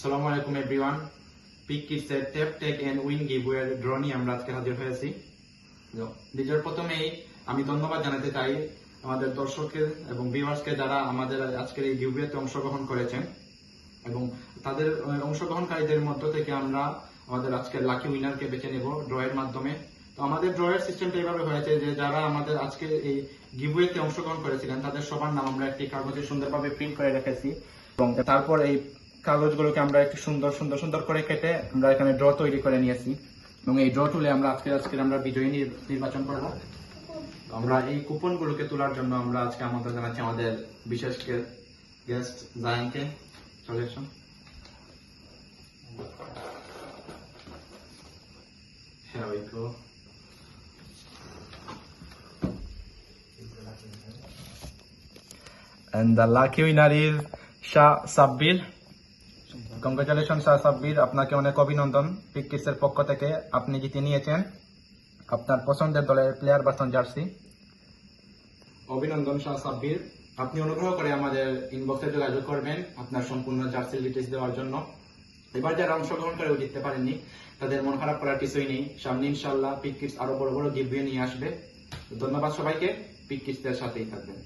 আসসালামু আলাইকুম এভরিওয়ান। পিক কিডসের টেপ টেক এন্ড উইন গিভওয়ের ড্র নিয়ে আমরা আজকে হাজির হয়েছি। নিজের প্রথমেই আমি ধন্যবাদ জানাতে চাই আমাদের দর্শককে এবং ভিউয়ার্সকে যারা আমাদের আজকের এই গিভওয়েতে অংশগ্রহণ করেছেন, এবং তাদের অংশগ্রহণকারীদের মধ্য থেকে আমরা আমাদের আজকের লাকি উইনারকে বেছে নেব ড্রয়ের মাধ্যমে। তো আমাদের ড্রয়ের সিস্টেমটা এইভাবে হয়েছে যে যারা আমাদের আজকে এই গিভওয়েতে অংশগ্রহণ করেছিলেন তাদের সবার নাম আমরা একটি কাগজে সুন্দরভাবে প্রিন্ট করে রেখেছি, এবং তারপর এই কাগজগুলোকে আমরা একটু সুন্দর করে কেটে আমরা এখানে ড্র তৈরি করে নিয়েছি, এবং এই ড্র টুলে আমরা আজকে আমরা বিজয়ী নির্বাচন করব। আমরা এই কুপনগুলোকে তোলার জন্য আমরা আজকে আমাদের জানাচ্ছি আমাদের বিশেষ গেস্ট জায়ানকে। চলে আসুন। Here we go. And the lucky winner is Shah Sabbir. Congratulation Shah Sabbir, আপনাকে অনেক অভিনন্দন। পিক কিডসের পক্ষ থেকে আপনি জিতে নিয়েছেন আপনার পছন্দের দলের প্লেয়ার বাসন জার্সি। অভিনন্দন শাহ সাব্বির, আপনি অনুগ্রহ করে আমাদের ইনবক্সে যোগাযোগ করবেন আপনার সম্পূর্ণ জার্সি ডিটেইলস দেওয়ার জন্য। এবার যারা অংশগ্রহণ করে জিততে পারেননি তাদের মন খারাপ করার কিছুই নেই, সামনে ইনশাআল্লাহ পিক কিডস আরো বড় গিভওয়ে নিয়ে আসবে। ধন্যবাদ সবাইকে, পিক কিডসের সাথেই থাকবেন।